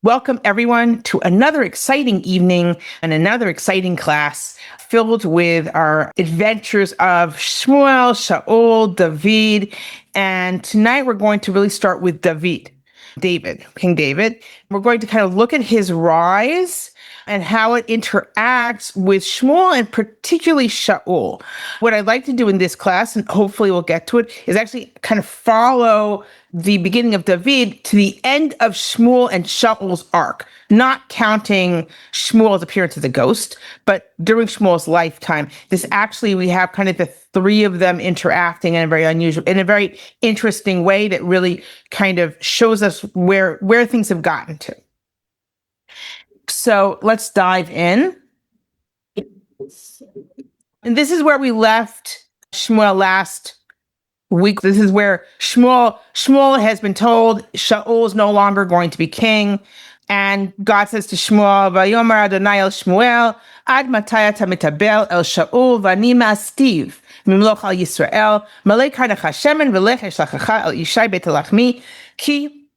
Welcome everyone to another exciting evening and another exciting class filled with our adventures of Shmuel, Shaul, David. And tonight we're going to really start with David, King David. We're going to kind of look at his rise and how it interacts with Shmuel and particularly Shaul. What I'd like to do in this class, and hopefully we'll get to it, is actually kind of follow the beginning of David to the end of Shmuel and Shaul's arc, not counting Shmuel's appearance as a ghost, but during Shmuel's lifetime. We have kind of the three of them interacting in a very unusual, in a very interesting way that really kind of shows us where things have gotten to. So let's dive in. And this is where we left Shmuel last week. This is where Shmuel has been told Shaul is no longer going to be king. And God says to Shmuel, Vayomer Adonai el Shmuel, Ad matay ata mitabel el Shaul, vani ma'astiv, mimloch al Yisrael, malei karnach Hashemen, v'lech eshlachacha el Yishai bet Lachmi, ki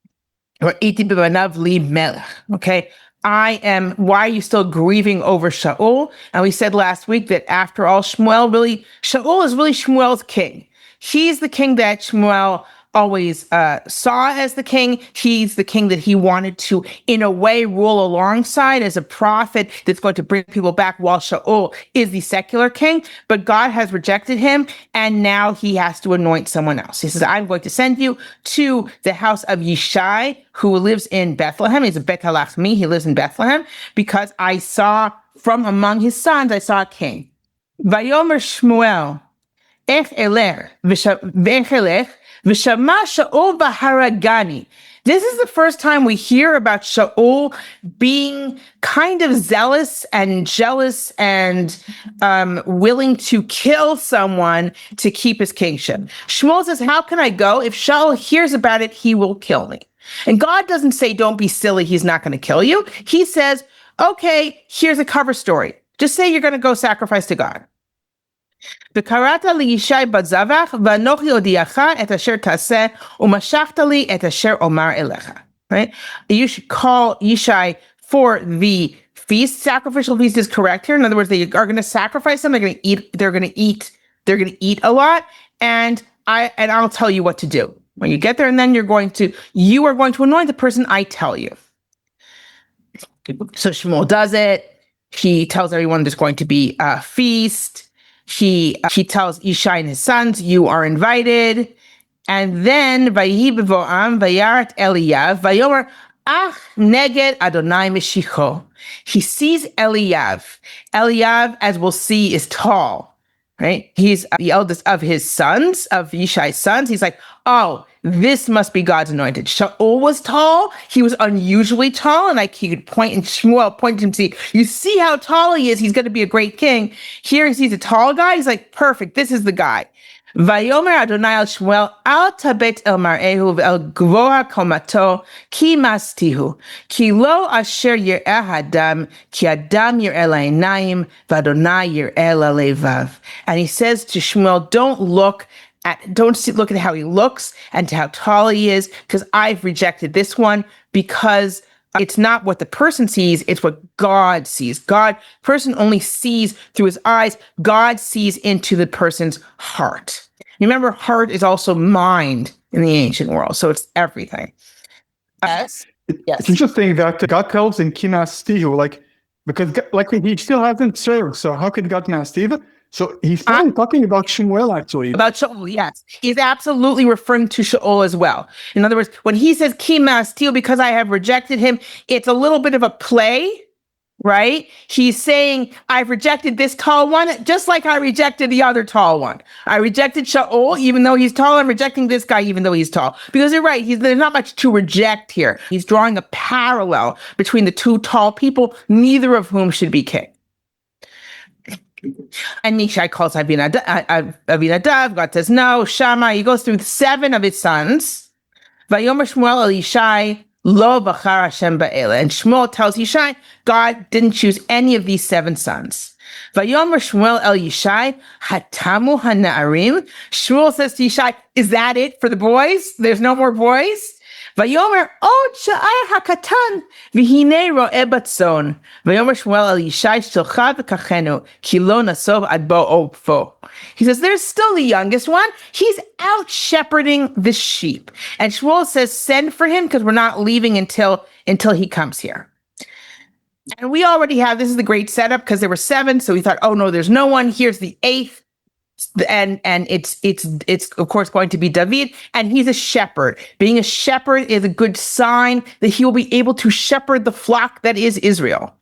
ra'iti b'banav li melech. Okay? Why are you still grieving over Shaul? And we said last week that after all, Shaul is really Shmuel's king. He's the king that Shmuel always saw as the king. He's the king that he wanted to, in a way, rule alongside as a prophet that's going to bring people back, while Shaul is the secular king. But God has rejected him, and now he has to anoint someone else. He says, I'm going to send you to the house of Yishai, who lives in Bethlehem. He's a Bet Halachmi. He lives in Bethlehem, because I saw from among his sons, I saw a king. Vayomer Shmuel, ech eler, v'echelech, V'shama Shaul b'haragani. This is the first time we hear about Shaul being kind of zealous and jealous and willing to kill someone to keep his kingship. Shmuel says, how can I go? If Shaul hears about it, he will kill me. And God doesn't say, don't be silly, he's not going to kill you. He says, okay, here's a cover story. Just say you're going to go sacrifice to God. וקראת לישי בת זבח, ואנוכי הודיעך את אשר תעשה, ומשכת לי את אשר אומר אליך. Right? You should call Yishai for the feast. Sacrificial feast is correct here. In other words, they are going to sacrifice them. They're going to eat a lot. And I'll tell you what to do when you get there. And then you are going to anoint the person I tell you. So Shmuel does it. He tells everyone there's going to be a feast. He tells Yishai and his sons, you are invited. And then, Vayihi b'vo'am, vayarat Eliab, vayomer, ach neged Adonai Meshicho. He sees Eliab. Eliab, as we'll see, is tall, right? He's the eldest of his sons, of Yishai's sons. He's like, oh, this must be God's anointed. Shaul was tall. He was unusually tall. And he could point, and Shmuel pointed him to see, you see how tall he is. He's going to be a great king. Here he sees a tall guy. He's like, perfect. This is the guy. Vayomer Adonai el Shmuel, al tabet el mar'ehu ve'el gvoha komato ki mastihu, ki lo asher yir'eh hadam, ki adam yir'eh la'einayim, v'Adonai yir'eh la'levav. And he says to Shmuel, don't look at how he looks and to how tall he is, because I've rejected this one, because it's not what the person sees, it's what God sees. Person only sees through his eyes. God sees into the person's heart. Remember, heart is also mind in the ancient world, so it's everything. Yes. It's interesting that God tells in Kinastihu, because he still hasn't served, so how could God Nastiv? So he's talking about Shmuel, actually. About Shaul, yes. He's absolutely referring to Shaul as well. In other words, when he says, Ki mastil, because I have rejected him, it's a little bit of a play, right? He's saying, I've rejected this tall one, just like I rejected the other tall one. I rejected Shaul, even though he's tall. I'm rejecting this guy, even though he's tall. Because you're right, there's not much to reject here. He's drawing a parallel between the two tall people, neither of whom should be king. And Michal calls Abinadav. God says no. Shammah, he goes through 7 of his sons. Vayomer Shmuel el Yishai, lo bachar Hashem ba'ela. And Shmuel tells Yishai, God didn't choose any of these 7 sons. Vayomer Shmuel el Yishai, hatamu hana'arim. Shmuel says to Yishai, is that it for the boys? There's no more boys? ויאמר עוד שער הקטן, והנה רואה בצאן. ויאמר שמואל אל ישי שלך וקחנו, כי לא נסוב עד בוא עופו. He says, there's still the youngest one. He's out shepherding the sheep. And Shmuel says, send for him because we're not leaving until he comes here. And we already have, this is the great setup because there were 7. So we thought, oh no, there's no one. Here's the 8th. And it's of course going to be David, and he's a shepherd. Being a shepherd is a good sign that he will be able to shepherd the flock that is Israel.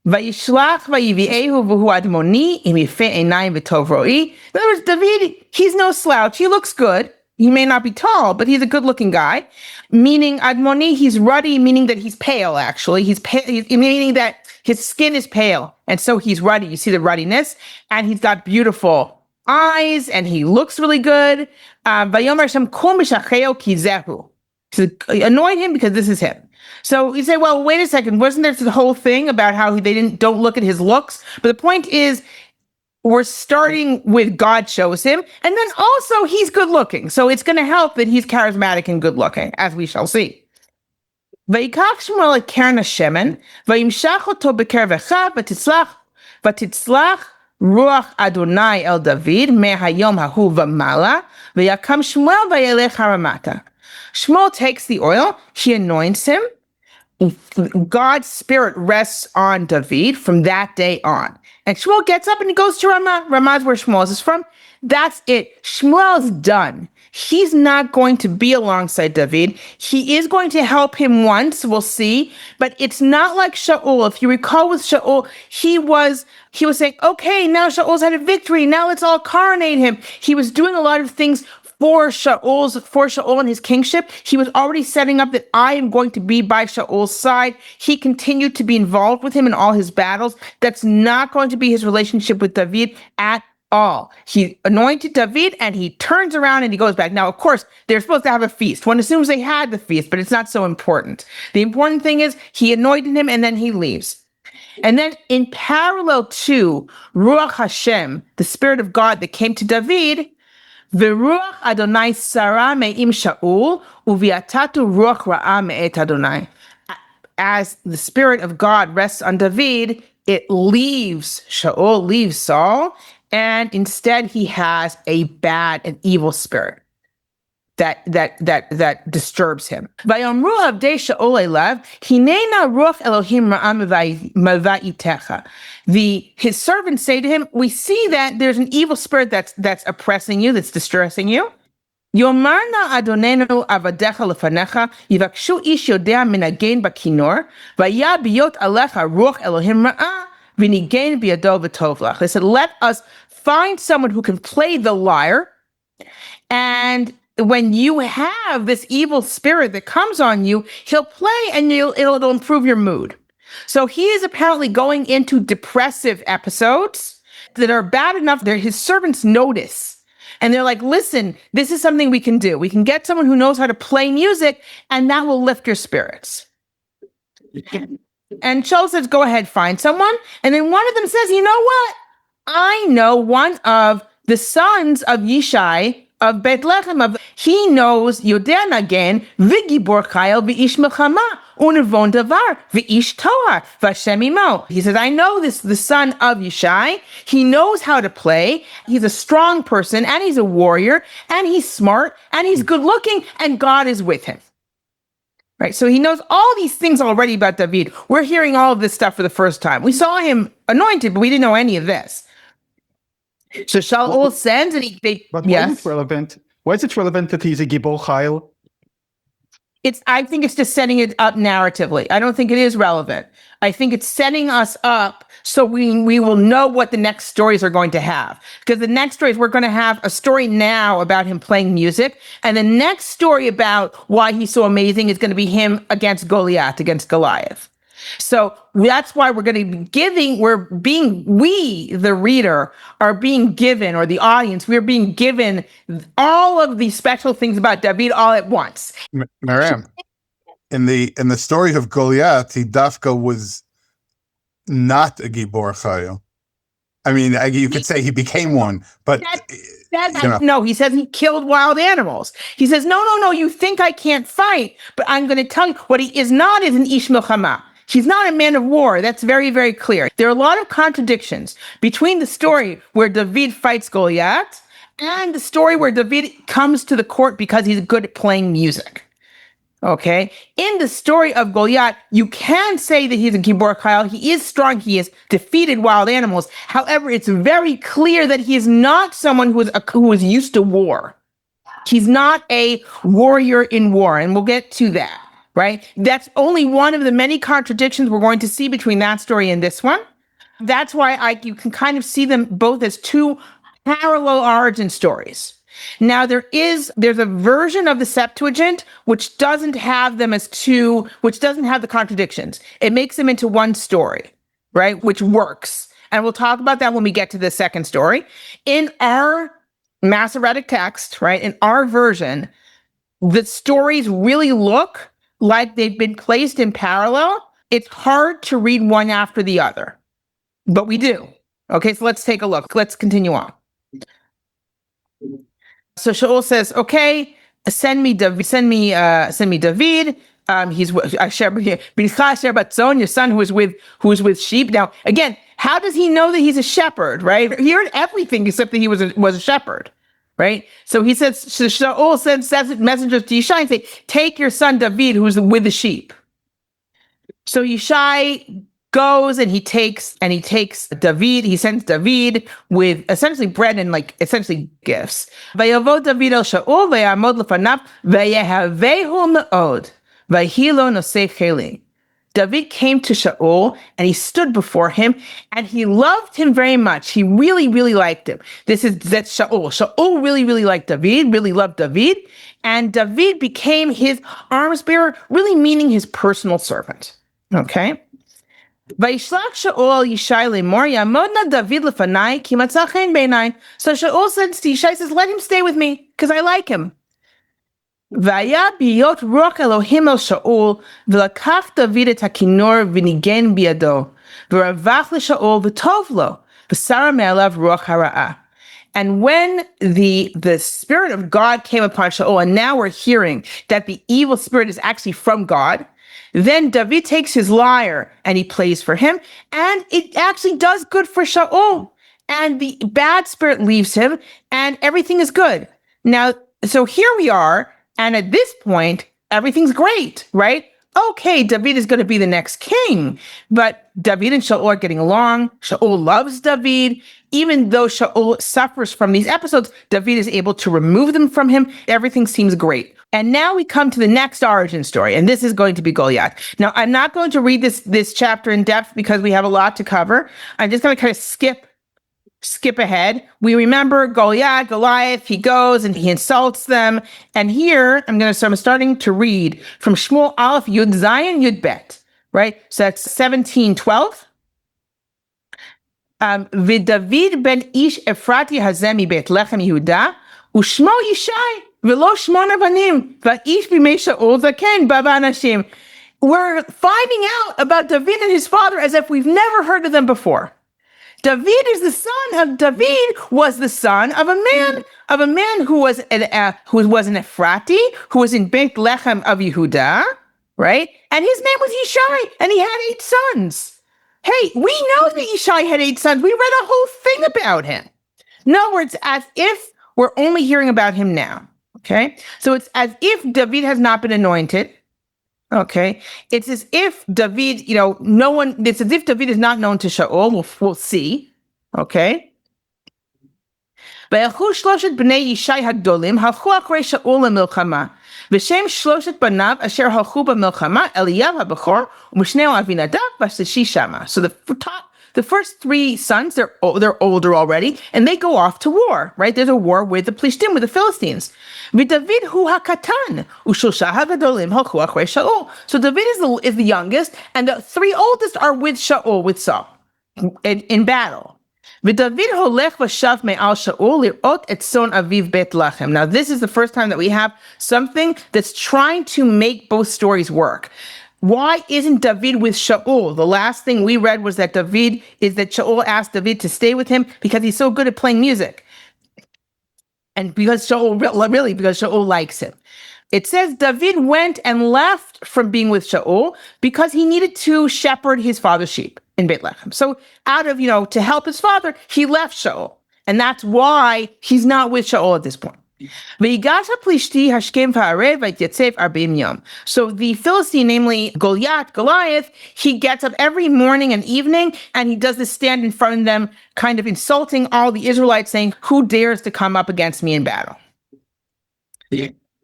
Vayishlach vayiviehu v'hu admoni im yifeh einayim v'tov ro'i. In other words, David, he's no slouch. He looks good. He may not be tall, but he's a good-looking guy. Meaning admoni, he's ruddy, meaning that he's pale. Actually, he's pale, meaning that his skin is pale, and so he's ruddy. You see the ruddiness, and he's got beautiful eyes, and he looks really good. Vayomer Hashem kum b'shacheo ki zehu. So anoint him because this is him. So you say, well, wait a second. Wasn't there the whole thing about how don't look at his looks? But the point is, we're starting with God shows him, and then also he's good looking. So it's going to help that he's charismatic and good looking, as we shall see. Vayikach Shmuel et keren hashemen, vayimshach oto b'kerev echa, v'titzlach Ruach Adonai el David mehayom hahu v'mala v'yakam Shmuel v'yelech haramata. Shmuel takes the oil, he anoints him. God's spirit rests on David from that day on. And Shmuel gets up and he goes to Ramah. Ramah is where Shmuel is from. That's it. Shmuel's done. He's not going to be alongside David. He is going to help him once, we'll see, but it's not like Shaul. If you recall with Shaul, he was saying, okay, now Shaul's had a victory. Now let's all coronate him. He was doing a lot of things for Shaul and his kingship. He was already setting up that I am going to be by Shaul's side. He continued to be involved with him in all his battles. That's not going to be his relationship with David at all. He anointed David and he turns around and he goes back. Now, of course, they're supposed to have a feast. One assumes they had the feast, but it's not so important. The important thing is he anointed him and then he leaves. And then in parallel to Ruach Hashem, the Spirit of God that came to David, V'ruach Adonai sara me'im Shaul uviatatu ruach ra'ah me'et Adonai. As the Spirit of God rests on David, it leaves Shaul, leaves Saul, and instead he has a bad and evil spirit that disturbs him. Vayomru avdei Shaul elav, hinena ruach Elohim ra'ah meva'itecha. His servants say to him, we see that there's an evil spirit that's oppressing you, that's distressing you. Yomarna adonenu avadecha lefanecha, yivakshu ish yodea minagen bakinor, vaya biyot alecha ruach Elohim ra'ah, v'nigen biyado v'tovlach. They said, let us find someone who can play the lyre, and when you have this evil spirit that comes on you, he'll play and it'll improve your mood. So he is apparently going into depressive episodes that are bad enough that his servants notice. And they're like, listen, this is something we can do. We can get someone who knows how to play music, and that will lift your spirits. And Shaul says, go ahead, find someone. And then one of them says, you know what? I know one of the sons of Yishai, of Bethlehem, he knows Yodea Nagen, V'gibor Chayil, V'ish Melchama, Unevon Davar, V'ish Toar, V'Hashem Imo. He says, I know the son of Yishai. He knows how to play. He's a strong person, and he's a warrior, and he's smart, and he's good looking, and God is with him. Right, so he knows all these things already about David. We're hearing all of this stuff for the first time. We saw him anointed, but we didn't know any of this. So Shaul sends, and But why is it relevant? Why is it relevant that he's a Gibor Chayil? I think it's just setting it up narratively. I don't think it is relevant. I think it's setting us up so we will know what the next stories are going to have. Because the next stories, we're going to have a story now about him playing music, and the next story about why he's so amazing is going to be him against Goliath. So that's why we're going to be giving, we, the reader, are being given, or the audience, we're being given all of these special things about David all at once. Miriam, in the story of Goliath, he Dafka was not a Gibor Chayil. I mean, you could say he became one, but No, he says he killed wild animals. He says, no, you think I can't fight, but I'm going to tell you what he is not is an ish milchama. He's not a man of war. That's very, very clear. There are a lot of contradictions between the story where David fights Goliath and the story where David comes to the court because he's good at playing music. Okay. In the story of Goliath, you can say that he's a Gibor Chayil. He is strong. He has defeated wild animals. However, it's very clear that he is not someone who is used to war. He's not a warrior in war, and we'll get to that, right? That's only one of the many contradictions we're going to see between that story and this one. That's why you can kind of see them both as two parallel origin stories. Now, there's a version of the Septuagint which doesn't have them as two, which doesn't have the contradictions. It makes them into one story, right? Which works. And we'll talk about that when we get to the second story. In our Masoretic text, right, in our version, the stories really look like they've been placed in parallel. It's hard to read one after the other, but we do. Okay, so let's take a look. Let's continue on. So Shaul says, "Okay, send me David. He's your son who is with sheep." Now, again, how does he know that he's a shepherd? Right? He heard everything except that he was a shepherd. Right? So he says, Shaul sends messengers to Yishai and say, "Take your son David, who's with the sheep." So Yishai goes and he takes David. He sends David with essentially bread and essentially gifts. Vayavo David el Shaul vayamod lefanav vayehavehu me'od vayhilo nosei chelim. David came to Shaul and he stood before him and he loved him very much. He really, really liked him. That's Shaul. Shaul really, really liked David, really loved David. And David became his arms bearer, really meaning his personal servant. Okay? Vayishlach Shaul Yishai lemor yamod na David lefanai ki matzah chen beinai. So Shaul says to Yishai, says, "Let him stay with me because I like him." Vaya biyot ruach Elohim el Shaul v'lakach David et hakinor v'nigen biyado v'ravach leShaul v'tov lo v'sara me'alav ruach hara'ah. And when the Spirit of God came upon Shaul, and now we're hearing that the evil spirit is actually from God, then David takes his lyre and he plays for him, and it actually does good for Shaul. And the bad spirit leaves him, and everything is good. Now, so here we are, and at this point, everything's great, right? Okay, David is going to be the next king, but David and Shaul are getting along. Shaul loves David. Even though Shaul suffers from these episodes, David is able to remove them from him. Everything seems great. And now we come to the next origin story, and this is going to be Goliath. Now, I'm not going to read this chapter in depth because we have a lot to cover. I'm just going to kind of skip ahead. We remember Goliath, he goes and he insults them. And here, I'm starting to read from Shmuel Aleph Yud Zayin Yud Bet, right? So that's 17:12. V'David ben Ish Efrati hazemi Bethlehem Yehuda, u'shmo Yishai, v'lo shmona banim, v'ish b'mei Shaul zaken bava anashim. We're finding out about David and his father as if we've never heard of them before. David was the son of a man who was an Ephrati, who was in Bethlehem of Yehuda, right? And his name was Yishai, and he had 8 sons. Hey, we know that Yishai had 8 sons. We read a whole thing about him. In other words, as if we're only hearing about him now, okay? So it's as if David has not been anointed. Okay, it's as if David, it's as if David is not known to Shaul. We'll see. Okay. וילכו 3 בני ישי הגדולים, הלכו אחרי שאול למלחמה. ושם 3 בניו אשר הלכו במלחמה, אליאב הבכור, ומשנהו אבינדב, והשלישי שמה. So the first 3 sons, they're older already, and they go off to war, right? There's a war with the Philistine, with the Philistines. David hu hakatan, ushosha hagadolim halchu achrei Shaul. So David is the youngest, and the 3 oldest are with Shaul, with Saul, in battle. David holech vashav me'al Shaul lirot et son aviv Bethlehem. Now this is the first time that we have something that's trying to make both stories work. Why isn't David with Shaul? The last thing we read was that Shaul asked David to stay with him because he's so good at playing music. And because Shaul likes him. It says David went and left from being with Shaul because he needed to shepherd his father's sheep in Bethlehem. So out of, to help his father, he left Shaul. And that's why he's not with Shaul at this point. So the Philistine, namely Goliath, he gets up every morning and evening, and he does this stand in front of them, kind of insulting all the Israelites, saying, "Who dares to come up against me in battle?"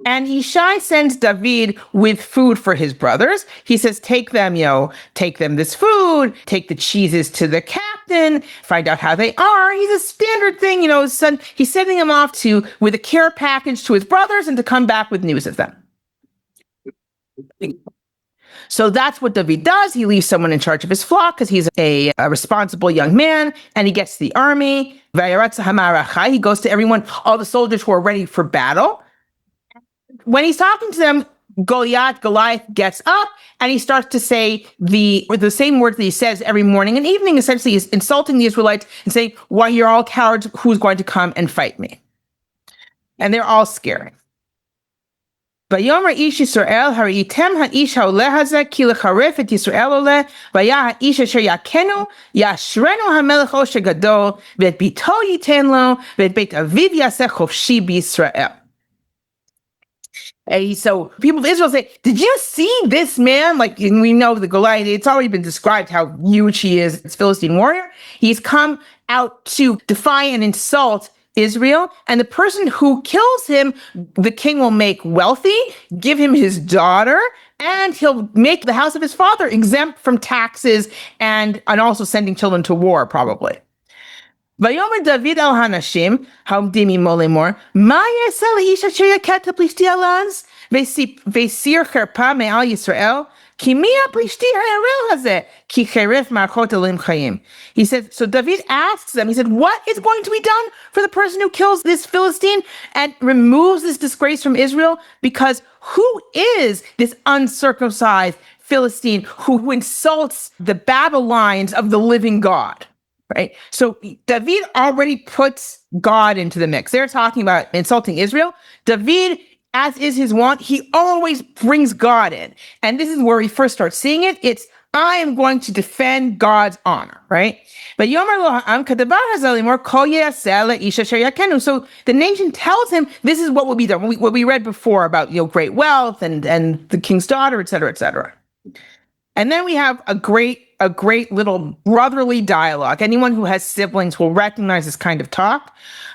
And Ishai sends David with food for his brothers. He says, take them this food, take the cheeses to the captain, find out how they are. He's a standard thing, he's sending them off with a care package to his brothers and to come back with news of them. So that's what David does. He leaves someone in charge of his flock because he's a responsible young man, and he gets to the army. He goes to everyone, all the soldiers who are ready for battle. When he's talking to them, Goliath gets up and he starts to say the same words that he says every morning and evening. Essentially, he's insulting the Israelites and saying, "Why, you're all cowards. Who's going to come and fight me?" And they're all scared. Vayomer ish Yisrael haritem ha'ish ha'oleh hazeh ki lecharef et Yisrael oleh vayah ha'ish asher yakenu yashrenu hamelech osher gadol ve'et bito yiten lo ve'et beit aviv yaseh chofshi b'Yisrael. So people of Israel say, did you see this man? And we know the Goliath, it's already been described how huge he is. It's Philistine warrior. He's come out to defy and insult Israel. And the person who kills him, the king will make wealthy, give him his daughter, and he'll make the house of his father exempt from taxes and also sending children to war, probably. Vayomer David al hanashim haomdim imo lemor, ma yaseh laish asher yaket haplishti alaz ve'sir cherpa me'al Yisrael ki mi haplishti ha'arel hazeh ki cheref marchot elim chayim. He said, so David asks them, he said, what is going to be done for the person who kills this Philistine and removes this disgrace from Israel? Because who is this uncircumcised Philistine who insults the battle lines of the living God? Right. So David already puts God into the mix. They're talking about insulting Israel. David, as is his wont, he always brings God in. And this is where we first start seeing it. It's, I am going to defend God's honor, right? But so the nation tells him this is what will be done. What we read before about, great wealth and the king's daughter, et cetera, et cetera. And then we have a great little brotherly dialogue. Anyone who has siblings will recognize this kind of talk.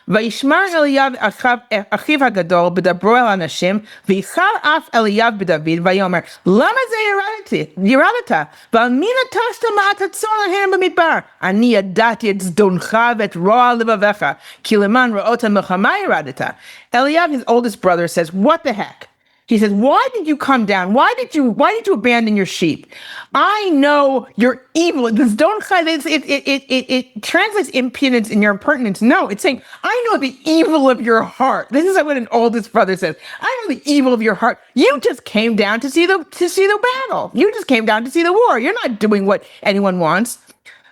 Vayishmar Eliab achiv hagadol b'dabro el anashim v'yichal af Eliab b'David vayomer lama ze yiradata v'al mina tashta ma'atatzor lahem b'midbar ani yadati et zdoncha v'et roa levavecha ki leman ro'ota milchama yiradata. Eliab, his oldest brother, says, what the heck? He says, why did you come down? Why did you abandon your sheep? I know you're evil. This don't, it translates impudence in your impertinence. No, it's saying, I know the evil of your heart. This is what an oldest brother says. I know the evil of your heart. You just came down to see the battle. You just came down to see the war. You're not doing what anyone wants.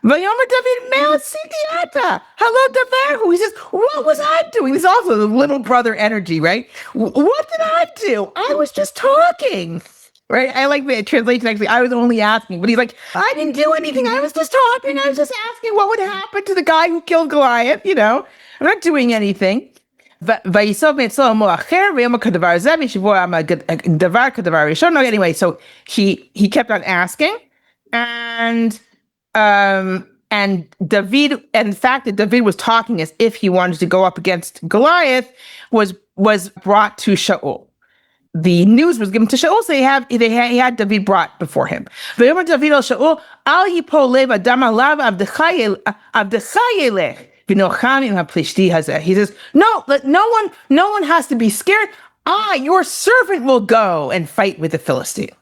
Vayomer David Mel Sidiata. Hello, Davarhu. He says, what was I doing? This is also the little brother energy, right? What did I do? I was just talking. Right? I like the translation, actually. I was only asking. But he's like, I didn't do anything. I was just talking. I was just asking what would happen to the guy who killed Goliath. I'm not doing anything. Anyway, so he kept on asking. And David, and the fact that David was talking as if he wanted to go up against Goliath was brought to Shaul. The news was given to Shaul, so he had David brought before him. He says, no one has to be scared. Your servant will go and fight with the Philistine.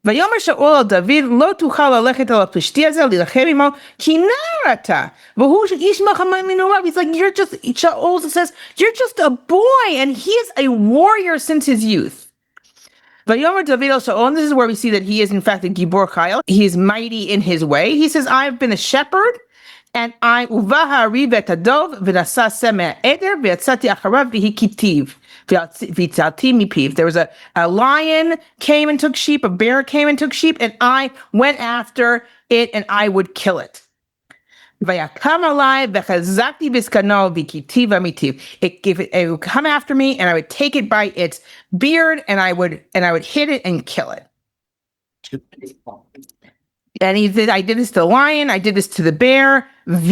ויאמר שאול על דוד לא תוכל ללכת על הפלישתי הזה להילחם עמו כי נער אתה והוא איש מלחמה מנעוריו. He's like, Shaul says, you're just a boy and he is a warrior since his youth. ויאמר דוד על שאול, and this is where we see that he is in fact a gibor chayil. He is mighty in his way. He says, I've been a shepherd And I uvahari vetadov v'nasa semeh eder v'yatzati acharav v'hikitiv v'yitzalti mipiv. There was a lion came and took sheep, a bear came and took sheep, and I went after it and I would kill it. Vayakam alai v'chazakti v'skano v'kitiv amitiv. It would come after me and I would take it by its beard and I would hit it and kill it. And he said, I did this to the lion, I did this to the bear. And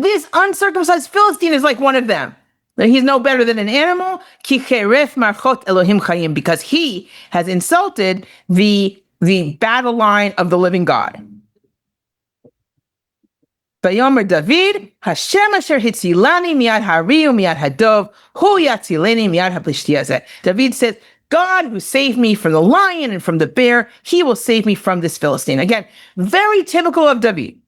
this uncircumcised Philistine is like one of them. He's no better than an animal. Because he has insulted the battle line of the living God. Vayomer David, Hashem asher hitzilani miyad hari u'miyad hadov, hu yatzileni miyad haplishti hazeh. David says, God who saved me from the lion and from the bear, he will save me from this Philistine. Again, very typical of David.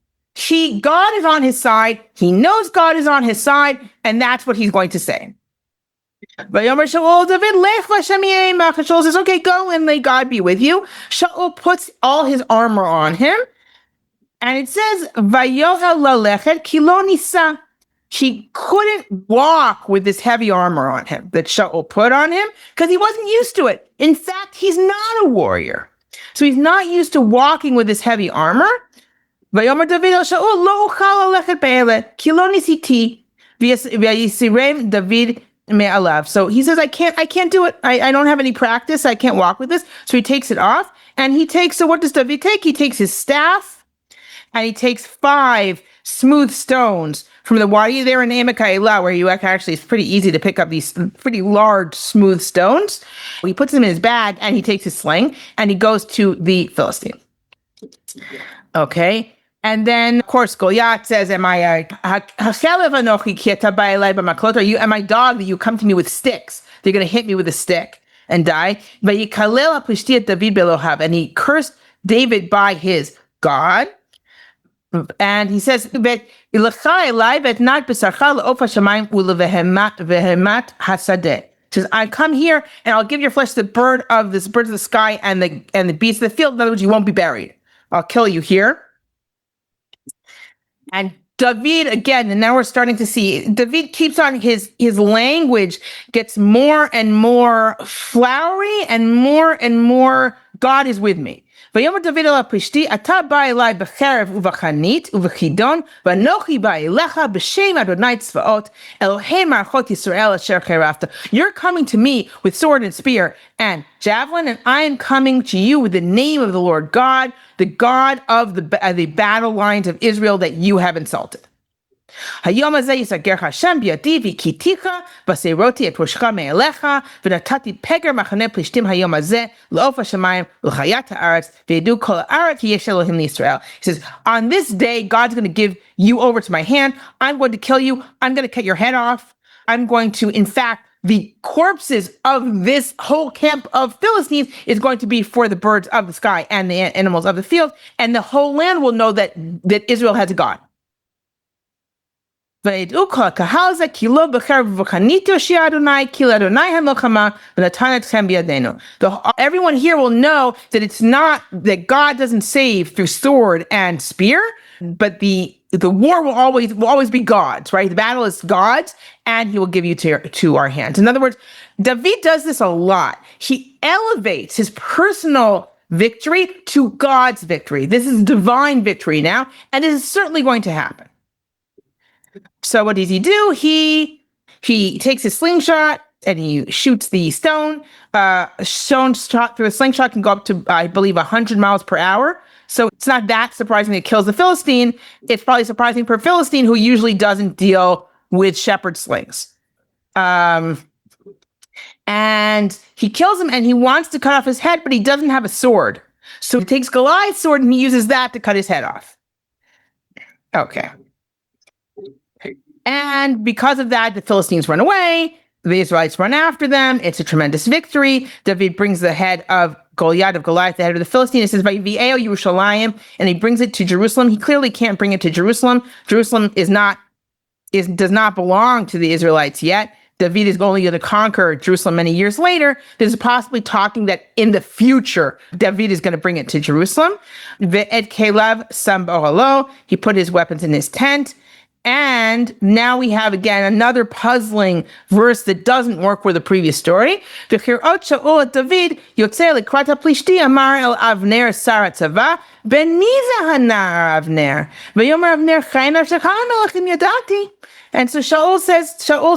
God is on his side. He knows God is on his side, and that's what he's going to say. Vayomer Shaul David, lech l'Hashem yemach. Shaul says, okay, go and may God be with you. Shaul puts all his armor on him. And it says, Vayohel lalechet ki lo nisa. He couldn't walk with this heavy armor on him that Shaul put on him because he wasn't used to it. In fact, he's not a warrior. So he's not used to walking with this heavy armor. Vayomer David el Shaul lo uchal lalechet be'ele ki lo nisiti v'yisirev David me'alav. So he says, I can't do it. I don't have any practice. I can't walk with this. So he takes it off and so what does David take? He takes his staff and he takes 5 smooth stones from the wadi there in Emek where you actually, it's pretty easy to pick up these pretty large, smooth stones. He puts them in his bag and he takes his sling and he goes to the Philistine. Okay. And then, of course, Goliath says, am I a dog that you come to me with sticks? They're going to hit me with a stick and die. And he cursed David by his God. And he says, says, I come here and I'll give your flesh the birds of the sky and the beasts of the field. In other words, you won't be buried. I'll kill you here. And David, again, and now we're starting to see, David keeps on, his language gets more and more flowery and more, God is with me. ויאמר דוד אל הפלישתי, אתה בא אליי בחרב ובחנית ובחידון, ואנוכי בא אליך בשם אדוני צבאות, אלוהי מערכות ישראל אשר חירבת. You're coming to me with sword and spear and javelin, and I am coming to you with the name of the Lord God, the God of the battle lines of Israel that you have insulted. היום הזה יסגרך השם בידי והכיתיך וסירותי את ראשך מעליך ונתתי פגר מחנה פלישתים היום הזה לעוף השמיים ולחיית הארץ וידעו כל הארץ כי יש אלוהים לישראל. He says, on this day, God's going to give you over to my hand. I'm going to kill you. I'm going to cut your head off. I'm going to, in fact, the corpses of this whole camp of Philistines is going to be for the birds of the sky and the animals of the field, and the whole land will know that Israel has a God. Everyone here will know that it's not that God doesn't save through sword and spear, but the war will always be God's, right? The battle is God's, and he will give you to our hands. In other words, David does this a lot. He elevates his personal victory to God's victory. This is divine victory now, and it is certainly going to happen. So what does he do? He takes his slingshot and he shoots the stone. Stone shot through a slingshot can go up to, I believe, 100 miles per hour. So it's not that surprising that it kills the Philistine. It's probably surprising for a Philistine who usually doesn't deal with shepherd slings. And he kills him and he wants to cut off his head, but he doesn't have a sword. So he takes Goliath's sword and he uses that to cut his head off. Okay. And because of that, the Philistines run away. The Israelites run after them. It's a tremendous victory. David brings the head of Goliath, the head of the Philistine. It says, "Vayeo Yerushalayim," and he brings it to Jerusalem. He clearly can't bring it to Jerusalem. Jerusalem does not belong to the Israelites yet. David is only going to conquer Jerusalem many years later. This is possibly talking that in the future, David is going to bring it to Jerusalem. Ve'ed kelev sam b'ohalo. He put his weapons in his tent. And now we have, again, another puzzling verse that doesn't work with the previous story. V'chirot Shaul et David yotzei likrat ha'plishti amar el Avner sar hatzava ben mi ze hanar Avner v'yomer Avner chai nafshecha melachim yadati. And so Shaul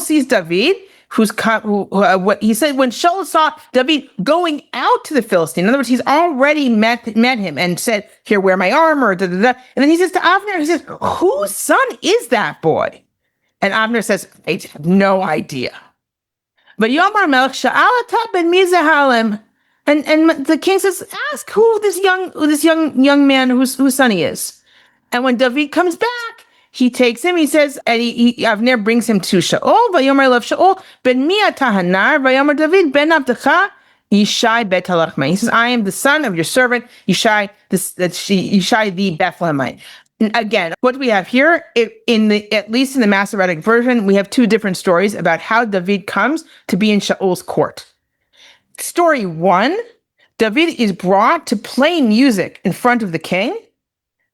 sees David, what he said when Shaul saw David going out to the Philistine. In other words, he's already met him and said, "Here, wear my armor." Da, da, da. And then he says to Avner, he says, "Whose son is that boy?" And Avner says, "I have no idea." But Yomar Melech Sha'alata ben mi ze halem. And the king says, "Ask who this young man whose son he is." And when David comes back, he takes him, he says, and Avner brings him to Shaul, Vayomer Lev Shaul, ben mi ata hanar, Vayomer David, ben abdecha, Yishai bet halachmai. He says, I am the son of your servant, Yishai the Bethlehemite. And again, what we have here, at least in the Masoretic version, we have two different stories about how David comes to be in Shaul's court. Story 1, David is brought to play music in front of the king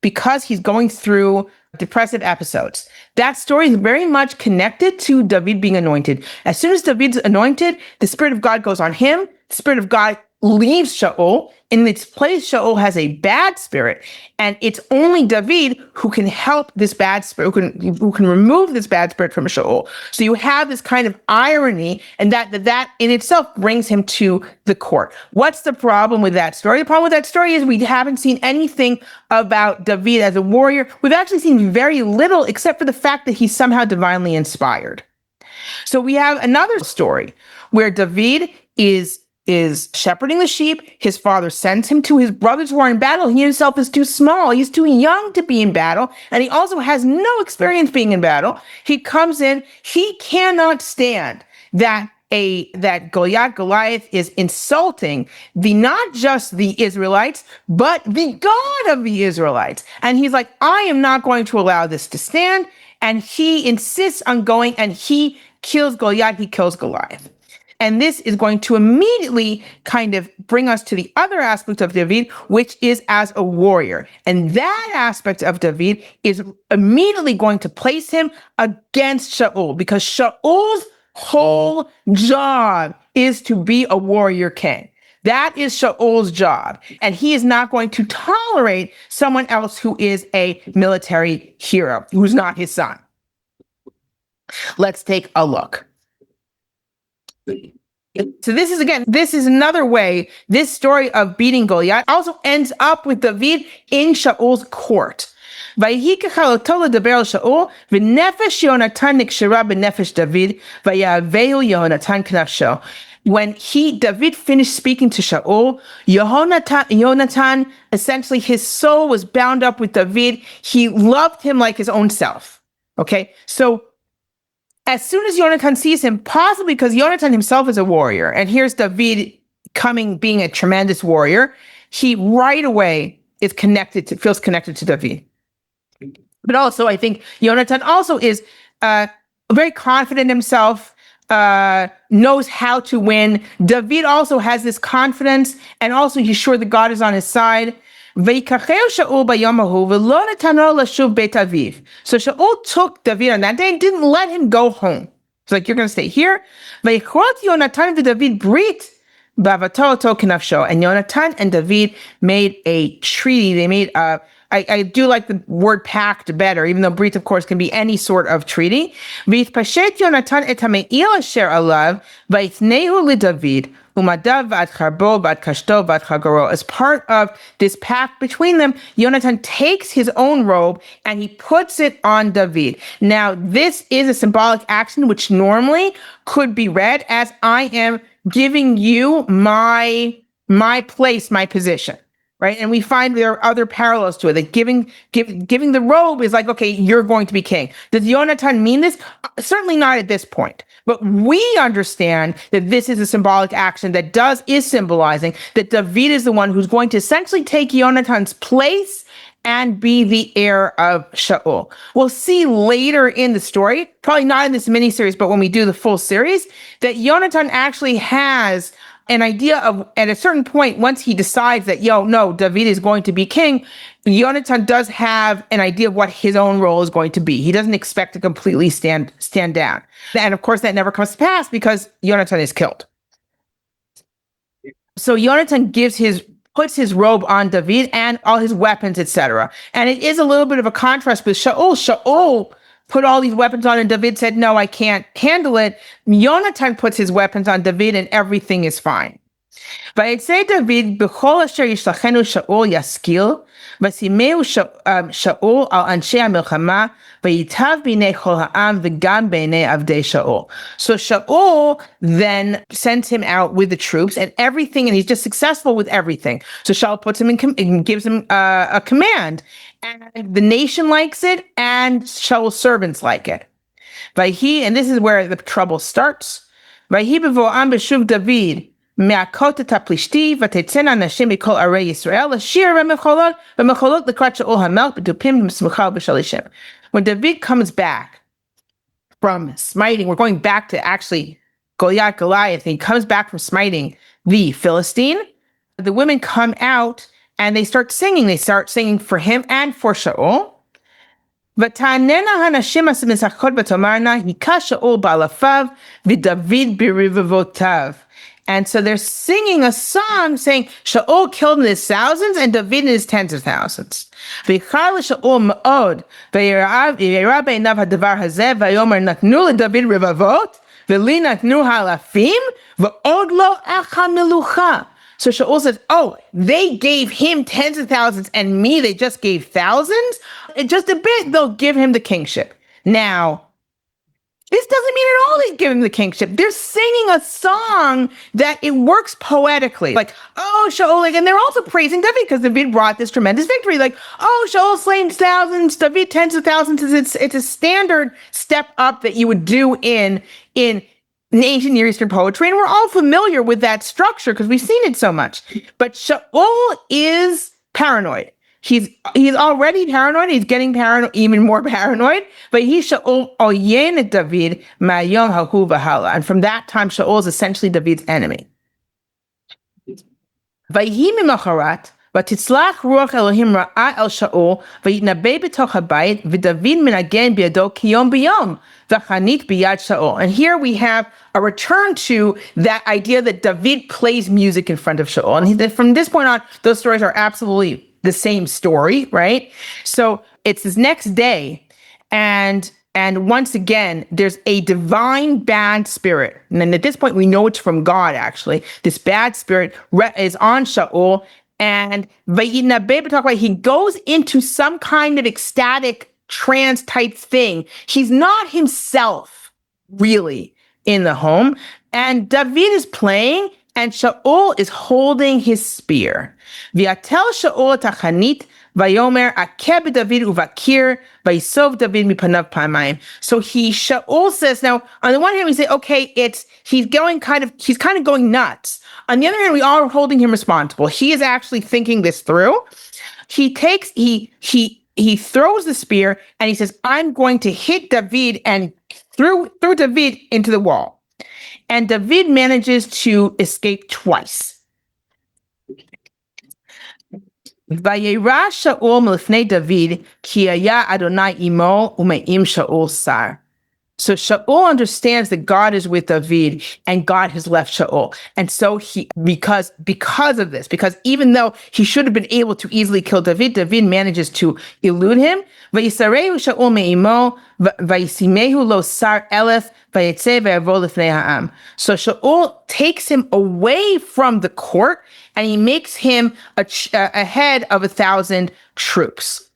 because he's going through depressive episodes. That story is very much connected to David being anointed. As soon as David's anointed, the Spirit of God goes on him. The Spirit of God leaves Shaul. In its place, Shaul has a bad spirit, and it's only David who can help this bad spirit, who can remove this bad spirit from Shaul. So you have this kind of irony, and that in itself brings him to the court. What's the problem with that story? The problem with that story is we haven't seen anything about David as a warrior. We've actually seen very little, except for the fact that he's somehow divinely inspired. So we have another story where David is shepherding the sheep. His father sends him to his brothers who are in battle. He himself is too small. He's too young to be in battle. And he also has no experience being in battle. He comes in. He cannot stand that Goliath is insulting not just the Israelites, but the God of the Israelites. And he's like, I am not going to allow this to stand. And he insists on going, and he kills Goliath. He kills Goliath. And this is going to immediately kind of bring us to the other aspect of David, which is as a warrior. And that aspect of David is immediately going to place him against Shaul, because Shaul's whole job is to be a warrior king. That is Shaul's job. And he is not going to tolerate someone else who is a military hero, who's not his son. Let's take a look. So this is another way this story of beating Goliath also ends up with David in Shaul's court. Vayhi kechaloto ledaber el Shaul, v'nefesh Yonatan nikshera b'nefesh David, vayavehu Yonatan knafsho. When David finished speaking to Shaul, Yonatan, essentially his soul was bound up with David. He loved him like his own self. Okay, so as soon as Yonatan sees him, possibly because Yonatan himself is a warrior, and here's David being a tremendous warrior, he right away feels connected to David. But also, I think Yonatan also is very confident in himself, knows how to win. David also has this confidence, and also he's sure that God is on his side. So Shaul took David on that day and didn't let him go home. It's like, you're going to stay here. And Yonatan and David made a treaty. They made I do like the word pact better, even though brit, of course, can be any sort of treaty. As part of this pact between them, Yonatan takes his own robe and he puts it on David. Now, this is a symbolic action which normally could be read as, I am giving you my place, my position. Right. And we find there are other parallels to it. That giving the robe is like, okay, you're going to be king. Does Yonatan mean this? Certainly not at this point. But we understand that this is a symbolic action that is symbolizing that David is the one who's going to essentially take Yonatan's place and be the heir of Shaul. We'll see later in the story, probably not in this miniseries, but when we do the full series, that Yonatan actually has an idea of, at a certain point, once he decides that, no, David is going to be king, Yonatan does have an idea of what his own role is going to be. He doesn't expect to completely stand down. And of course, that never comes to pass because Yonatan is killed. So Yonatan puts his robe on David and all his weapons, etc. And it is a little bit of a contrast with Shaul. Shaul put all these weapons on and David said, no, I can't handle it. Yonatan puts his weapons on David and everything is fine. ויצא דוד בכל אשר ישלחנו שאול ישכיל, ושימהו שאול על אנשי המלחמה, ויטב בעיני כל העם וגם בעיני עבדי שאול. So Shaul then sends him out with the troops and everything, and he's just successful with everything. So Shaul puts him and gives him a command, and the nation likes it, and Shaul's servants like it. And this is where the trouble starts. ויהי בבואם בשוב דוד, מהכות את הפלישתי, ותצאנה נשים מכל ערי ישראל, לשיר במחולות, במחולות לקראת שאול המלך, בתופים ובשמחה ובשלישם. When David comes back from smiting, we're going back to actually Goliath, he comes back from smiting the Philistine, the women come out and they start singing. They start singing for him and for Shaul. ותעננה הנשים המשחקות ותאמרנה, היכה שאול באלפיו, ודוד ברבבותיו. And so they're singing a song saying, Shaul killed in his thousands and David in his tens of thousands. ויחר לשאול מאוד, וירא בעיניו הדבר הזה, ויאמר נתנו לדוד רבבות, ולי נתנו אלפים, ועוד לא אך המלוכה. So Shaul says, they gave him tens of thousands and me, they just gave thousands? Just a bit, they'll give him the kingship. Now, this doesn't mean at all they give him the kingship. They're singing a song that it works poetically. Like, Shaul, and they're also praising David because David brought this tremendous victory. Like, Shaul slain thousands, David tens of thousands. It's a standard step up that you would do in ancient Near Eastern poetry. And we're all familiar with that structure because we've seen it so much. But Shaul is paranoid. He's already paranoid. He's getting even more paranoid. But he Shaul oyen et David ma'yom hahu v'hala. And from that time, Shaul is essentially David's enemy. Vayhi mimacharat, v'titzlach ruach Elohim ra'a el Shaul, v'yitnabeh b'toch habayit, v'David minagen biyado kiyom biyom, v'chanit biyad Shaul. And here we have a return to that idea that David plays music in front of Shaul. And from this point on, those stories are absolutely the same story, right? So it's this next day, and once again, there's a divine bad spirit. And then at this point, we know it's from God, actually. This bad spirit is on Shaul, and he goes into some kind of ecstatic trance type thing. He's not himself, really, in the home. And David is playing, and Shaul is holding his spear. V'yatel Shaul tachanit, vayomer akeh David uvakir, vayisov David mipanav pamayim. So Shaul says, now, on the one hand, we say, okay, he's kind of going nuts. On the other hand, we are holding him responsible. He is actually thinking this through. He throws the spear and he says, I'm going to hit David and throw David into the wall. And David manages to escape twice. Vayera Shaul milifnei David, ki haya Adonai imo umeim Shaul sar. So Shaul understands that God is with David and God has left Shaul. And so because of this, because even though he should have been able to easily kill David, David manages to elude him. Vayisareu Shaul me'imo, vayisimehu lo sar elef, vayetze vayavo lifnei ha'am. So Shaul takes him away from the court and he makes him a head of 1,000 troops.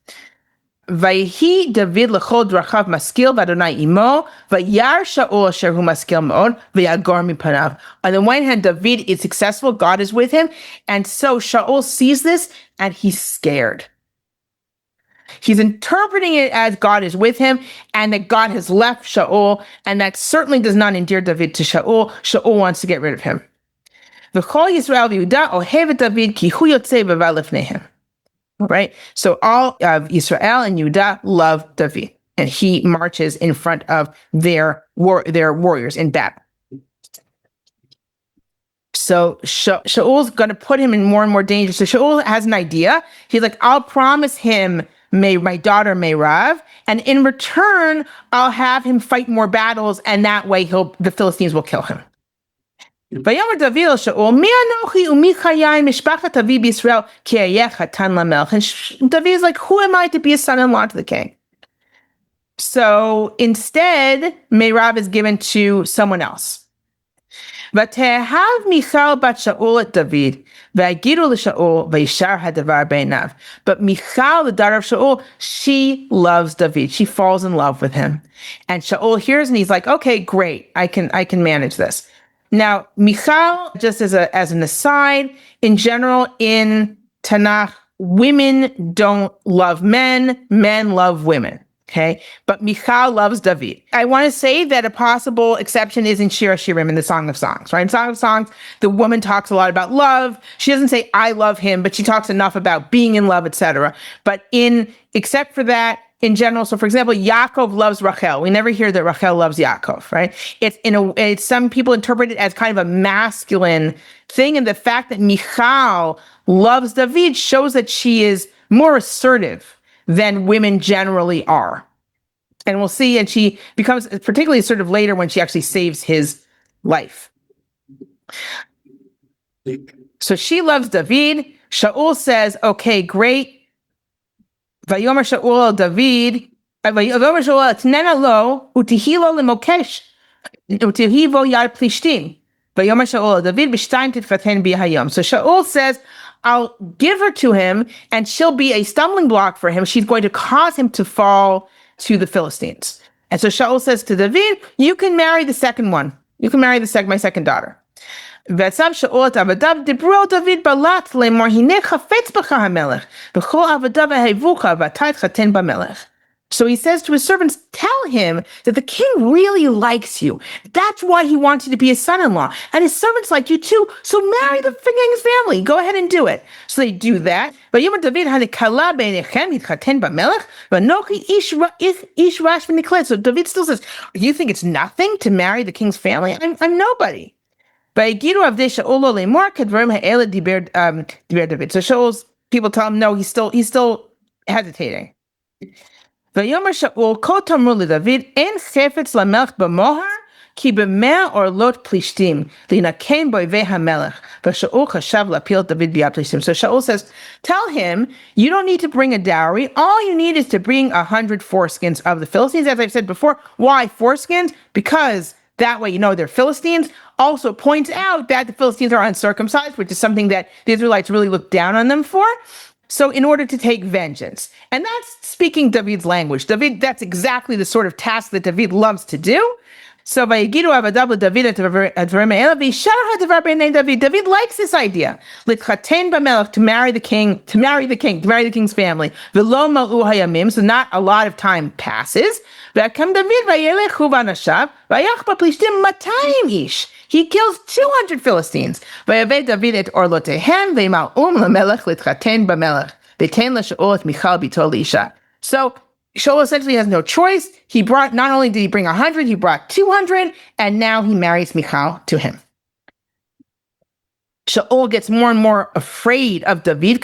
Vayhi David lechol drachav maskil v'Adonai imo vayar Shaul asher hu maskil me'od v'yagor mipanav. On the one hand, David is successful, God is with him, and so Shaul sees this and he's scared. He's interpreting it as God is with him and that God has left Shaul, and that certainly does not endear David to Shaul. Shaul wants to get rid of him. V'chol Yisrael v'Yehuda ohev et David ki hu yotzei b'va lifneihem. right? So all of Israel and Judah love David, and he marches in front of their warriors in battle. So Shaul's going to put him in more and more danger. So Shaul has an idea. He's like, I'll promise him my daughter Merav, and in return, I'll have him fight more battles, and that way the Philistines will kill him. ויאמר דוד אל שאול, מי אנוכי ומי חיי משפחת אבי בישראל כי אהיה חתן למלך. And David is like, who am I to be a son-in-law to the king? So instead, Merav is given to someone else. ותאהב מיכל בת שאול את דוד, והגידו לשאול, וישר הדבר בעיניו. But Michal, the daughter of Shaul, she loves David. She falls in love with him. And Shaul hears and he's like, okay, great. I can manage this. Now, Michal, just as an aside, in general, in Tanakh, women don't love men, men love women. Okay, but Michal loves David. I want to say that a possible exception is in Shir Hashirim, in the Song of Songs, right? In Song of Songs, the woman talks a lot about love. She doesn't say, I love him, but she talks enough about being in love, etc. But except for that, in general, so for example, Yaakov loves Rachel. We never hear that Rachel loves Yaakov, right? It's some people interpret it as kind of a masculine thing, and the fact that Michal loves David shows that she is more assertive than women generally are. And we'll see, and she becomes particularly assertive later when she actually saves his life. So she loves David. Shaul says, okay, great. Vayomer Shaul David, Vayomer Shaul Tnena lo, utihilo lemokesh, utihivo yad plishtim. Vayomer Shaul David b'shtayim titchaten bi hayom. So Shaul says, I'll give her to him, and she'll be a stumbling block for him. She's going to cause him to fall to the Philistines. And so Shaul says to David, you can marry the second one. You can marry my second daughter. ועצב שאול את עבדיו, דיברו דוד בלט לאמור, הנה חפץ בך המלך, וכל עבדיו אהבוך, ואתה תתחתן במלך. So he says to his servants, tell him that the king really likes you. That's why he wants you to be his son-in-law. And his servants like you too, so marry the king's family. Go ahead and do it. So they do that. ויאמר דוד, הנקלה בעיניכם להתחתן במלך, ואנוכי איש רש ונקלה. So David still says, you think it's nothing to marry the king's family? I'm nobody. ויגידו עבדי שאול לו לאמור, כדברים האלה דיבר דוד. So Shaul's people tell him, no, he's still hesitating. ויאמר שאול, כה תאמרו לדוד, אין חפץ למלך במוהר, כי במאה עורלות פלישתים, להינקם באויבי המלך. ושאול חשב להפיל את דוד ביד פלישתים. So Shaul says, tell him, you don't need to bring a dowry. All you need is to bring 100 foreskins of the Philistines. As I've said before, why foreskins? Because that way, they're Philistines. Also points out that the Philistines are uncircumcised, which is something that the Israelites really look down on them for. So in order to take vengeance. And that's speaking David's language. That's exactly the sort of task that David loves to do. So ויגידו עבדיו לדוד את הדברים האלה, וישר הדבר בעיני דוד. David likes this idea. להתחתן במלך, to marry the king's family. ולא מלאו הימים, so not a lot of time passes. ויקם דוד וילכו ואנשיו, ויך בפלישתים 200 איש. He kills 200 Philistines. ויבא דוד את עורלותיהם, וימלאום למלך להתחתן במלך. ויתן לשאול את מיכל בתו לאישה. So Shaul essentially has no choice. Not only did he bring 100, he brought 200, and now he marries Michal to him. Shaul gets more and more afraid of David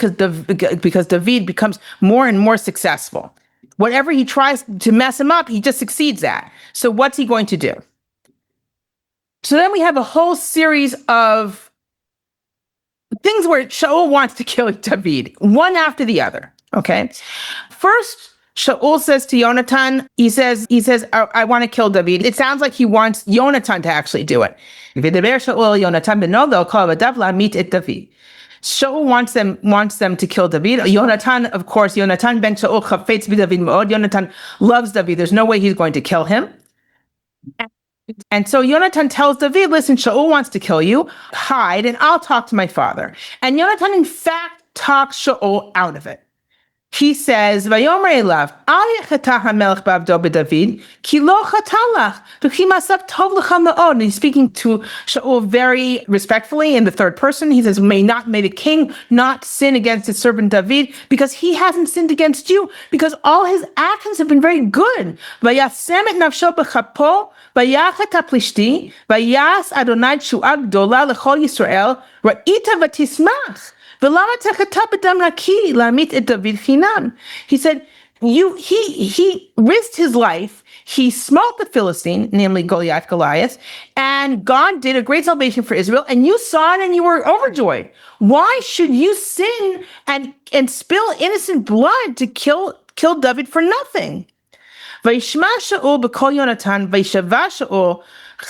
because David becomes more and more successful. Whatever he tries to mess him up, he just succeeds at. So what's he going to do? So then we have a whole series of things where Shaul wants to kill David, one after the other, okay? First, Shaul says to Yonatan, he says, I want to kill David. It sounds like he wants Yonatan to actually do it. Shaul wants them to kill David. Yonatan, of course, Yonatan ben Shaul chafetz b'David me'od. Yonatan loves David. There's no way he's going to kill him. And so Yonatan tells David, listen, Shaul wants to kill you. Hide, and I'll talk to my father. And Yonatan, in fact, talks Shaul out of it. he says, "Vayomer elav, al yechatah hamelech b'avdo b'David, ki lo chatalach, v'chi masak tov lecha me'od." And he's speaking to Shaul very respectfully in the third person. He says, may the king not sin against his servant David, because he hasn't sinned against you, because all his actions have been very good. Vayasem et nafsho b'chapo, vayachat haplishti, vayas Adonai tshu'a gdola lechol Yisrael, ra'ita v'tismach. He said, he risked his life. He smote the Philistine, namely Goliath, and God did a great salvation for Israel, and you saw it and you were overjoyed. Why should you sin and spill innocent blood to kill David for nothing? Vayishma Shaul b'kol Yonatan, vayishava Shaul,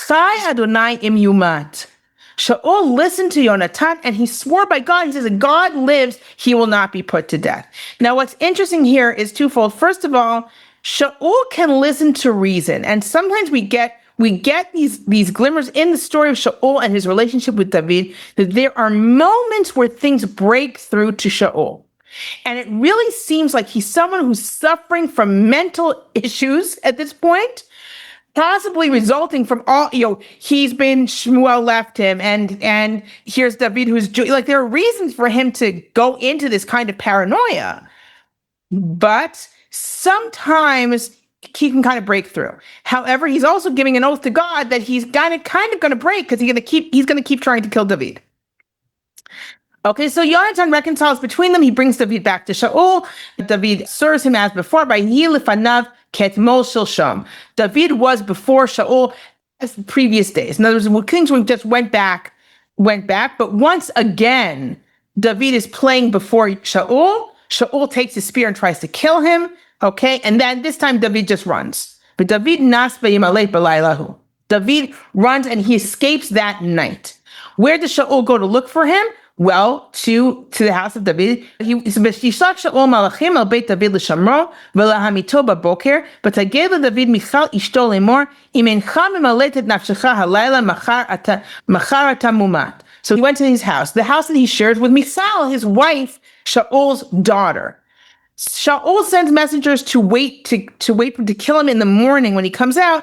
chai Adonai im yumat. Shaul listened to Yonatan and he swore by God. He says, if God lives, he will not be put to death. Now, what's interesting here is twofold. First of all, Shaul can listen to reason. And sometimes we get these glimmers in the story of Shaul and his relationship with David, that there are moments where things break through to Shaul. And it really seems like he's someone who's suffering from mental issues at this point, possibly resulting from all, he's been, Shmuel left him, and here's David who's, like, there are reasons for him to go into this kind of paranoia. But sometimes he can kind of break through. However, he's also giving an oath to God that he's kind of going to break, because he's going to keep trying to kill David. Okay, so Yonatan reconciles between them. He brings David back to Shaul. David serves him as before by Yilifanav Ketmol Shilsham. David was before Shaul as the previous days. In other words, things just went back. But once again, David is playing before Shaul. Shaul takes his spear and tries to kill him. Okay, and then this time David just runs. But David nas beyimaleit b'laylahu. David runs and he escapes that night. Where does Shaul go to look for him? Well, to the house of David. Yishak Shaul malachim al beit David l'shamro v'lahamito b'boker. But David Michal ishto lemor im encha mimalet et nafshecha halayla machar ata mumat. So he went to his house, the house that he shares with Michal, his wife, Shaul's daughter. Shaul sends messengers to wait for him to kill him in the morning when he comes out.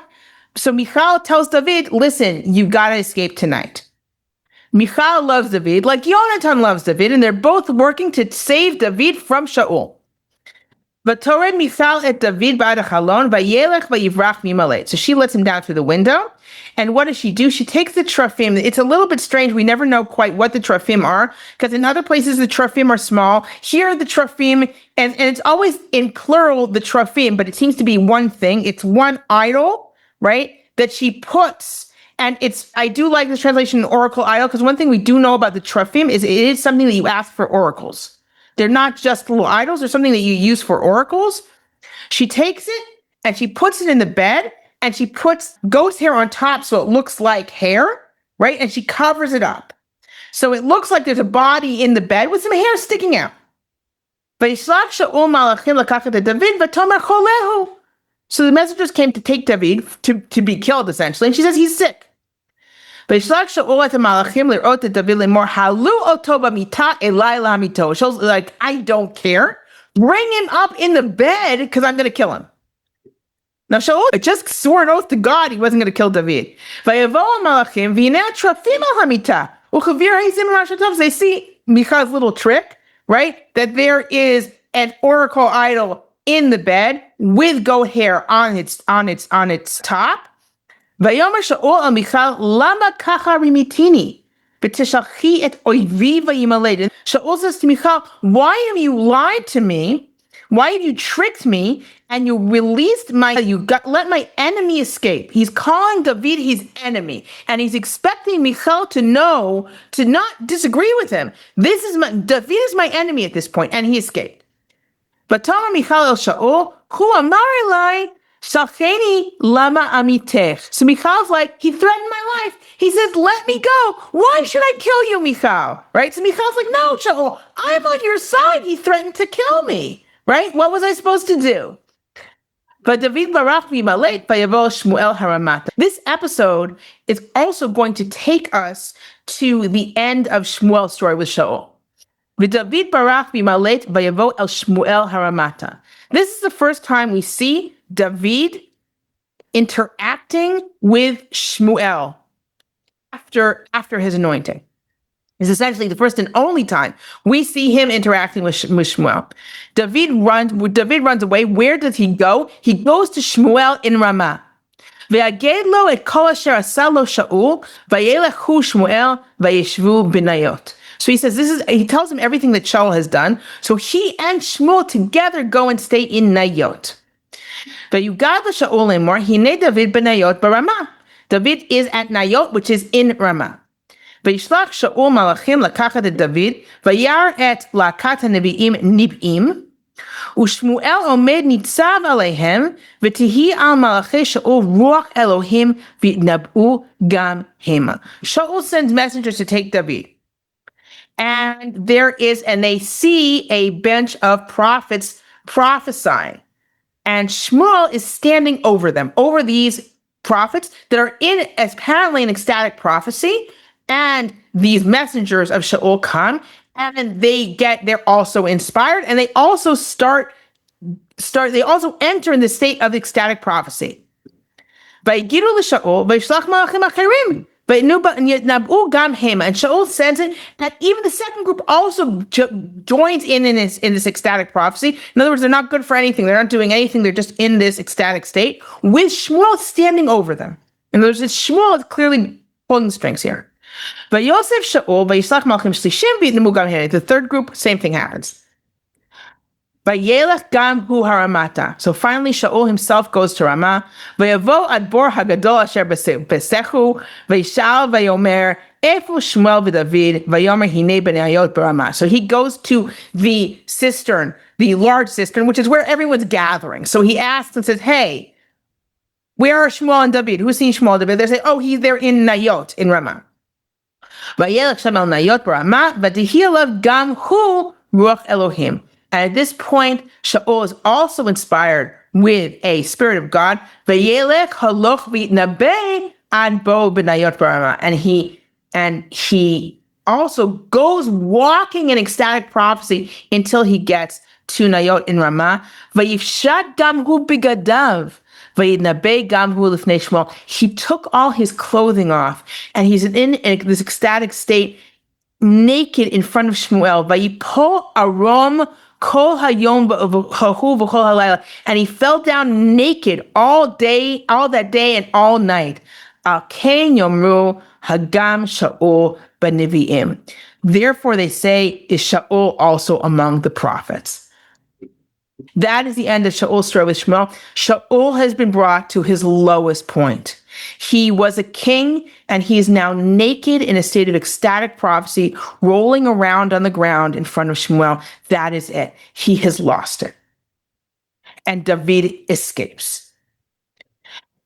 So Michal tells David, listen, you gotta escape tonight. Michal loves David like Yonatan loves David, and they're both working to save David from Shaul. V'tored Michal et David ba'ad hachalon vayelech vayivrach mimalet. So she lets him down through the window. And what does she do? She takes the teraphim. It's a little bit strange. We never know quite what the teraphim are, because in other places the teraphim are small. Here the teraphim, and it's always in plural, the teraphim, but it seems to be one thing. It's one idol, right, that she puts. And I do like this translation, oracle idol, because one thing we do know about the teraphim is it is something that you ask for oracles. They're not just little idols. They're something that you use for oracles. She takes it and she puts it in the bed, and she puts goat's hair on top so it looks like hair, right? And she covers it up. So it looks like there's a body in the bed with some hair sticking out. So the messengers came to take David to be killed, essentially. And she says he's sick. She's like, I don't care. Bring him up in the bed because I'm going to kill him. Now Shaul just swore an oath to God he wasn't going to kill David. They see Michal's little trick, right? That there is an oracle idol in the bed with goat hair on its top. Vayomer Shaul al Michal, lama kacha rimitini, b'tishalchi et oivi vayimaled. Shaul says to Michal, why have you lied to me? Why have you tricked me? And you let my enemy escape. He's calling David his enemy, and he's expecting Michal to not disagree with him. David is my enemy at this point, and he escaped. But Tamar Michal el Shaul, hu amar elai, Shalcheni lama amitech. So Michal's like, he threatened my life. He says, let me go. Why should I kill you, Michal? Right? So Michal's like, no, Shaul, I'm on your side. He threatened to kill me. Right? What was I supposed to do? But David barach mimalet vayavo Shmuel haramata. This episode is also going to take us to the end of Shmuel's story with Shaul. V'David barach b'malet vayavo el Shmuel haramata. This is the first time we see David interacting with Shmuel after his anointing. It's essentially the first and only time we see him interacting with Shmuel. David runs away. Where does he go? He goes to Shmuel in Ramah. Ve'aged lo et kol asher asa lo Shaul, vayelechu Shmuel vayeshvu b'nayot. So he says he tells him everything that Shaul has done. So he and Shmuel together go and stay in Nayot. Ve'yugad Shaul lemor, hine David b'nayot b'Ramah. David is at Nayot, which is in Ramah. Vayishlach Shaul malachim lakachat et David, vayar et lakat hanevi'im nib'im, u'Shmuel omed nitzav aleihem, v'tihi al malachei Shaul ruach Elohim v'yitnab'u gam hema. Shaul sends messengers to take David. And they see a bench of prophets prophesying. And Shmuel is standing over them, over these prophets that are in apparently an ecstatic prophecy. And these messengers of Shaul come, and they're also inspired, and they also they also enter in the state of ecstatic prophecy. Vayigidu l'Shaul vayishlach malachim acherim. And Shaul sends it that even the second group also joins in this ecstatic prophecy. In other words, they're not good for anything. They're not doing anything. They're just in this ecstatic state with Shmuel standing over them. In other words, Shmuel is clearly pulling the strings here. But Yosef Shaul, the third group, same thing happens. Vayelech gam hu haramata. So finally, Shaul himself goes to Ramah. Vayavo adbor hagadol asher besechu. Vayshal vayomer efu Shmuel v'David. Vayomer hine b'nayot b'Ramah. So he goes to the cistern, the large cistern, which is where everyone's gathering. So he asks and says, "Hey, where are Shmuel and David? Who's seen Shmuel and David?" They say, "Oh, they're in Nayot in Ramah." Vayelech sham el Nayot b'Ramah. V'tihi alav gam hu ruach Elohim. And at this point, Shaul is also inspired with a spirit of God. Vayelech haloch v'yitnabeh ad bo b'nayot b'Ramah. And he also goes walking in ecstatic prophecy until he gets to Nayot in Ramah. Vayifshat gam hu bigadav. Vayitnabeh gam hu lifnei Shmuel. He took all his clothing off, and he's in this ecstatic state, naked in front of Shmuel. Vayipol arom kol hayom v'chol halayla, and he fell down naked all that day and all night. Al ken yomru hagam Shaul b'nevi'im. Therefore, they say, is Shaul also among the prophets? That is the end of Shaul's story with Shmuel. Shaul has been brought to his lowest point. He was a king, and he is now naked in a state of ecstatic prophecy, rolling around on the ground in front of Shmuel. That is it. He has lost it. And David escapes.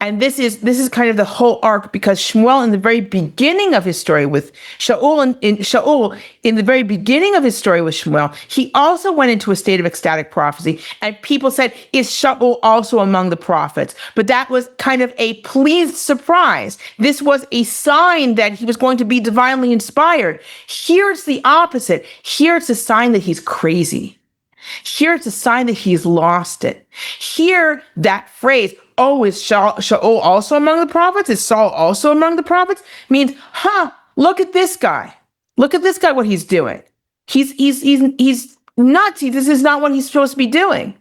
And this is kind of the whole arc, because Shmuel, in the very beginning of his story with Shaul, in the very beginning of his story with Shmuel, he also went into a state of ecstatic prophecy. And people said, is Shaul also among the prophets? But that was kind of a pleased surprise. This was a sign that he was going to be divinely inspired. Here it's the opposite. Here it's a sign that he's crazy. Here it's a sign that he's lost it. Here, that phrase, "Oh, is Shaul also among the prophets? Is Saul also among the prophets?" means, look at this guy. Look at this guy, what he's doing. He's nuts. This is not what he's supposed to be doing.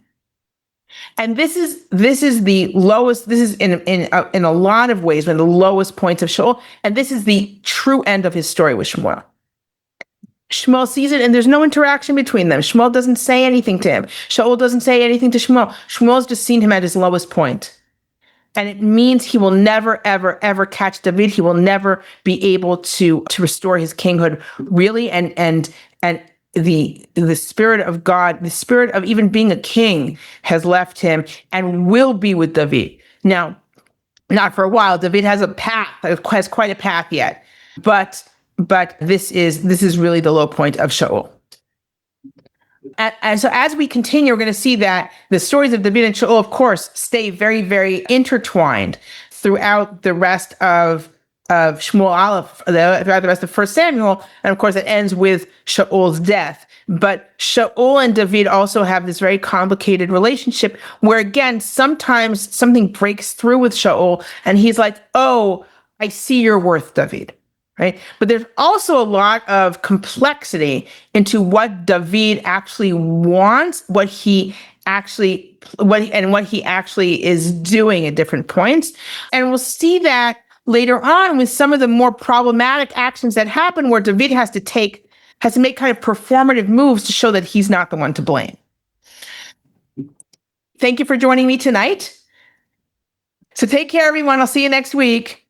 And this is the lowest. This is in a lot of ways one of the lowest points of Shaul, and this is the true end of his story with Shmuel. Shmuel sees it, and there's no interaction between them. Shmuel doesn't say anything to him. Shaul doesn't say anything to Shmuel. Shmuel's just seen him at his lowest point. And it means he will never, ever, ever catch David. He will never be able to restore his kinghood, really. And the spirit of God, the spirit of even being a king, has left him and will be with David. Now, not for a while. David has has quite a path yet. But this is really the low point of Shaul. And so as we continue, we're going to see that the stories of David and Shaul, of course, stay very, very intertwined throughout the rest of of Shmuel Aleph, throughout the rest of 1 Samuel. And of course, it ends with Shaul's death. But Shaul and David also have this very complicated relationship where, again, sometimes something breaks through with Shaul and he's like, oh, I see your worth, David. Right. But there's also a lot of complexity into what David actually wants, what he actually is doing at different points. And we'll see that later on with some of the more problematic actions that happen where David has to make kind of performative moves to show that he's not the one to blame. Thank you for joining me tonight. So take care, everyone. I'll see you next week.